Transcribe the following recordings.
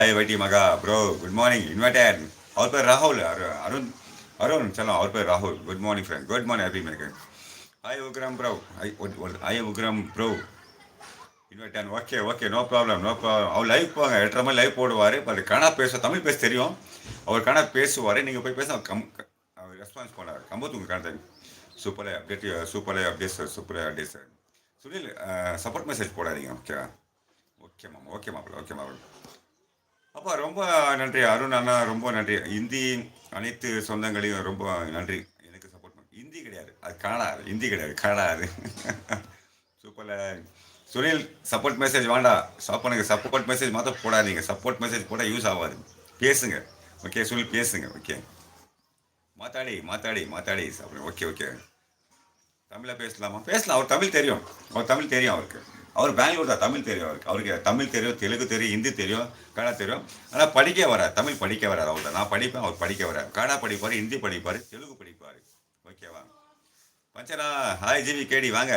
हाय वैटी मगा bro good morning invited और पे राहुल अरुण अरुण चलो और पे Rahul good morning friend good morning happy maker hi Ugram bro hi Ugram bro invite okay okay no problem no problem அவர் live போங்க 8:30 லைவ் போடுவார் பட் கணா பேச தமிழ் பேச தெரியும் அவர் கணா பேசுவார் நீங்கள் போய் பேச அவர் ரெஸ்பான்ஸ் பண்ணார் கம்பத்து உங்கள் கணா தெரியும் சூப்பராக அப்டேட் சூப்பராக அப்டேட் சார் சூப்பராக update sir Sunil support message போடாதீங்க ஓகேவா ஓகே மாமா ஓகே மாப்பிள்ள ஓகே மாப்பிள்ள அப்பா ரொம்ப நன்றி அருண் அண்ணா ரொம்ப நன்றி இந்தி அனைத்து சொந்தங்களையும் ரொம்ப நன்றி எனக்கு சப்போர்ட் பண்ண ஹிந்தி கிடையாது அது கனடா ஹிந்தி கிடையாது கனடா அது சூப்பரில் சுனில் சப்போர்ட் மெசேஜ் வேண்டாம் ஸ்டாப் பண்ணுங்க சப்போர்ட் மெசேஜ் மாற்ற போடாதீங்க சப்போர்ட் மெசேஜ் போட்டால் யூஸ் ஆகாது பேசுங்க ஓகே சுனில் பேசுங்க ஓகே மாத்தாடி மாத்தாடி மாத்தாடி சாப்பிடுங்க ஓகே ஓகே தமிழில் பேசலாமா பேசலாம் அவர் தமிழ் தெரியும் அவருக்கு அவர் பெங்களூர் தான் தமிழ் தெரியும் அவருக்கு தமிழ் தெரியும் தெலுங்கு தெரியும் ஹிந்தி தெரியும் கன்னடா தெரியும் ஆனால் படிக்க வராது தமிழ் படிக்க வராது அவர்கிட்ட நான் படிப்பேன் அவர் படிக்க வராது கன்னடா படிப்பார் ஹிந்தி படிப்பார் தெலுங்கு படிப்பார் ஓகேவா பஞ்சனா ஹாய் ஜிவி கேடி வாங்க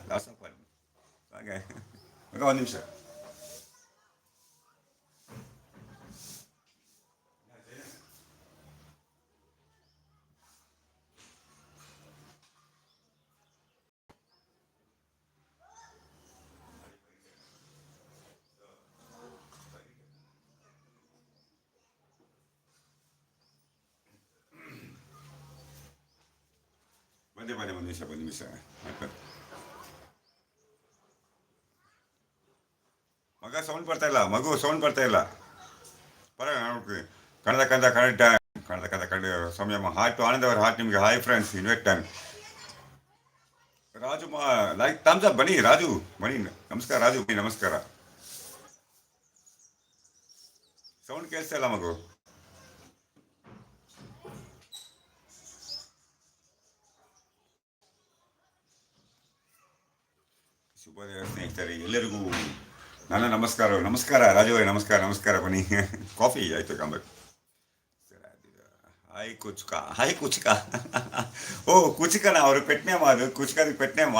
லாஸ்டாக பாருங்க வாங்க ஒரு நிமிஷம் ಬಂದೆ ಒಂದು ನಿಮಿಷ ಮಗ ಸೌಂಡ್ ಬರ್ತಾ ಇಲ್ಲ ಮಗು ಸೌಂಡ್ ಬರ್ತಾ ಇಲ್ಲ ಪರ ಕನ್ನಡ ಕಂದ ಕನ್ನಡ ಕನ್ನಡ ಕಂದ ಕನ್ನಡ ಸಮಯ ಹಾಯ್ ಟು ಆನಂದ್ ಅವರ್ ಹಾಟ್ ನಿಮಗೆ hi friends invite time Raju like thumbs up ಬನ್ನಿ ರಾಜು ಬನ್ನಿ ನಮಸ್ಕಾರ ರಾಜು ಬನ್ನಿ ನಮಸ್ಕಾರ ಸೌಂಡ್ ಕೇಳಿಸ್ತಾ ಇಲ್ಲ ಮಗು ಶುಭೋದಯ ಸ್ನೇಹಿತರೆ ಎಲ್ಲರಿಗೂ ನನ್ನ ನಮಸ್ಕಾರ ನಮಸ್ಕಾರ ರಾಜು ಅವರೇ ನಮಸ್ಕಾರ ನಮಸ್ಕಾರ ಬನ್ನಿ ಕಾಫಿ ಆಯ್ತು ಕಂಬ ಹಾಯ್ ಕುಚ್ಕ ಓ ಕುಚ್ಕನ ಅವರು ಪೆಟ್ನೇಮ ಅದು ಕುಚ್ಕದ ಪೆಟ್ನೇಮ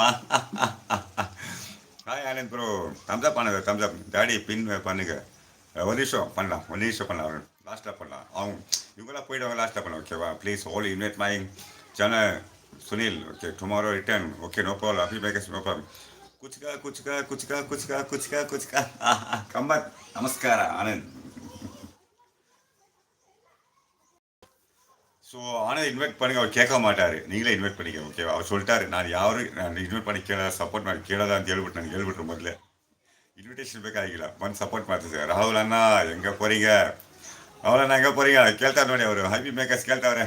ஹாய் ஆனந்த் ப்ரோ தம்ஸ்அப் பண்ணுங்க தம்ஸ்அப் டாடி பின் பண்ணுங்க ஒரு நிமிஷம் பண்ணலாம் லாஸ்ட்டாக பண்ணலாம் அவங்க இவங்களாம் போயிடுவாங்க லாஸ்ட்டாக பண்ணலாம் ஓகேவா please all invite my channel Sunil okay tomorrow return okay no problem happy makers no problem ಕುಚ್ಕ ಕುಚ್ಕ ಕುಚ್ಕ ಕುಚ್ಕ ಕುಚ್ಕ ಕುಚ್ಕ ಕಂಬತ್ ನಮಸ್ಕಾರ ಆನಂದ್ ஸோ ஆனால் இன்வைட் பண்ணுங்க அவர் கேட்க மாட்டார் நீங்களே இன்வைட் பண்ணிக்க ஓகேவா அவர் சொல்லிட்டாரு நான் இன்வைட் பண்ணி ಕೇಳ ಸಪೋರ್ಟ್ ಮಾಡಿ ಕೇಳೋದ ಅಂತ ಹೇಳ್ಬಿಟ್ಟು ನನಗೆ ಹೇಳ್ಬಿಟ್ರು ಮೊದಲೇ ಇನ್ವಿಟೇಷನ್ ಬೇಕಾಗಿಲ್ಲ ಬಂದು ಸಪೋರ್ಟ್ ಮಾಡ್ತೀವಿ ಸರ್ ರಾಹುಲ್ ಅಣ್ಣ ಹೆಂಗೆ போறீங்க ರಾಹುಲ್ ಅಣ್ಣ ಹೆಂಗೆ போறீங்க ಕೇಳ್ತಾರೆ ನೋಡಿ ಅವರು ಹ್ಯಾಪಿ ಮೇಕರ್ಸ್ ಕೇಳ್ತಾವ್ರೆ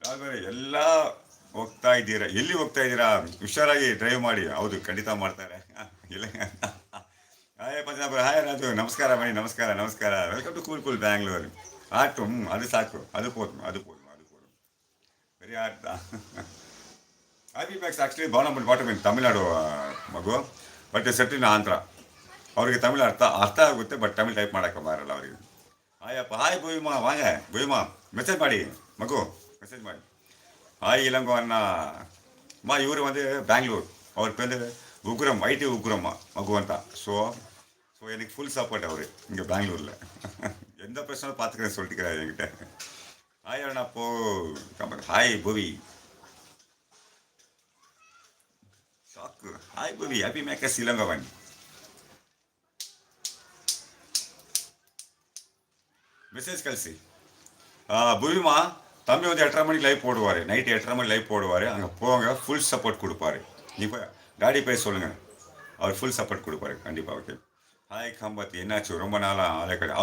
ರಾಹುಲ್ ಎಲ್ಲ ಎಲ್ಲಿ ಹೋಗ್ತಾ ಇದ್ದೀರಾ ಹುಷಾರಾಗಿ ಡ್ರೈವ್ ಮಾಡಿ ಹೌದು ಖಂಡಿತ ಮಾಡ್ತಾರೆ ಇಲ್ಲ ಹಾಯ್ ಪಂಜಾಬ್ ಹಾಯ್ ರಾಜು ನಮಸ್ಕಾರ ಬನ್ನಿ ನಮಸ್ಕಾರ ನಮಸ್ಕಾರ ವೆಲ್ಕಮ್ ಟು ಕೂಲ್ ಬ್ಯಾಂಗ್ಳೂರು ಆಟು ಅದು ಸಾಕು ಅದು போதும் ವೆರಿ ಆರ್ಟ್ ಹ್ಯಾಪಿ ಮ್ಯಾಕ್ಸ್ ಆ್ಯಕ್ಚುಲಿ ಬಾಣಂಬಲ್ ಬಾಟಮ್ ಇನ್ ತಮಿಳ್ನಾಡು ಮಗು ಬಟ್ ಸೆಟ್ ಇನ್ ಆಂಧ್ರ ಅವರಿಗೆ ತಮಿಳು ಅರ್ಥ ಆಗುತ್ತೆ ಬಟ್ ತಮಿಳ್ ಟೈಪ್ ಮಾಡೋಕ್ಕೆ ಬರಲ್ಲ ಅವರಿಗೆ ಹಾಯಪ್ಪ ಹಾಯ್ ಭೂಮಿಮಾ ವಾಂಗ ಭೂಮಿಮಾ ಮೆಸೇಜ್ ಮಾಡಿ ಮಗು மெசேஜ் ಮಾಡಿ ஹாய் இளங்கோ அண்ணா இவர் வந்து பெங்களூர் அவர் பேர் உக்ரம் ஐடி உக்ரம்மா மகு ಅಂತ ஸோ எனக்கு ஃபுல் சப்போர்ட் அவர் இங்கே பெங்களூரில் எந்த பிரச்சனை பார்த்துக்கிறேன் சொல்லிட்டுக்கிறாரு என்கிட்ட ஹாய் அண்ணா ஹாய் புவி ஷாக்கு ஹாய் புவி ஹாப்பி மேக்கர்ஸ் இளங்கோவன் மெசேஜ் கழிಸಿ புவிமா தம்பி வந்து 8:30 மணிக்கு லைவ் போடுவார் நைட்டு 8:30 மணி லைவ் போடுவார் அங்கே போங்க ஃபுல் சப்போர்ட் கொடுப்பாரு இப்போ டாடி பேச சொல்லுங்கள் அவர் ஃபுல் சப்போர்ட் கொடுப்பாரு கண்டிப்பாக ஓகே ஹாய் கம்பத் என்னாச்சு ரொம்ப நாளாக ஆளே கடை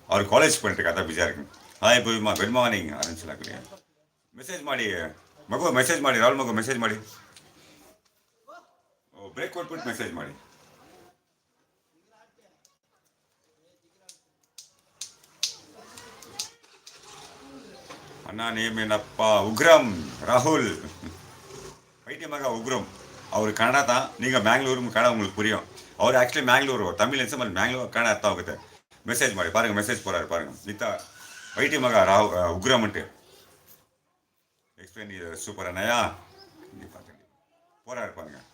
அவர் ಕಾಲೇಜ್ பண்ணிட்டு ಅದ ಬಿಜಿ ಇருக்கு ಹಾಯ್ ಭೂಮಿಮಾ ಗುಡ್ ಮಾರ್ನಿಂಗ್ ಆರಂಭಿಸಲಾಗಲಿ ಮೆಸೇಜ್ ಮಾಡಿ ಮಗು ಮೆಸೇಜ್ ಮಾಡಿ ರಾಹುಲ್ ಮಗು ಮೆಸೇಜ್ ಮಾಡಿ ಬ್ರೇಕ್ ಕೊಟ್ಬಿಟ್ಟು ಮೆಸೇಜ್ ಮಾಡಿ அண்ணா நேம் என்னப்பா உக்ரம் ராகுல் ஐடி மகா உக்ரம் அவர் ಕನ್ನಡ தான் நீங்கள் ಮ್ಯಾಂಗ್ಳೂರು ಕನ್ನಡ உங்களுக்கு புரியும் அவர் ಆ್ಯಕ್ಚುಲಿ ಮ್ಯಾಂಗ್ಳೂರು ತಮಿಳ್ ಎನ್ಸ ಮೇಲೆ ಮ್ಯಾಂಗ್ಳೂರು ಕನ್ನಡ ಅರ್ಥ ಆಗುತ್ತೆ மெசேஜ் ಮಾಡಿ பாருங்கள் மெசேஜ் போகிறாரு பாருங்கள் நித்தா ஐடி மகா உக்ரம்ன்ட்டு எக்ஸ்பிளைன் சூப்பர் அண்ணையா கண்டிப்பாக போகிறாரு பாருங்கள்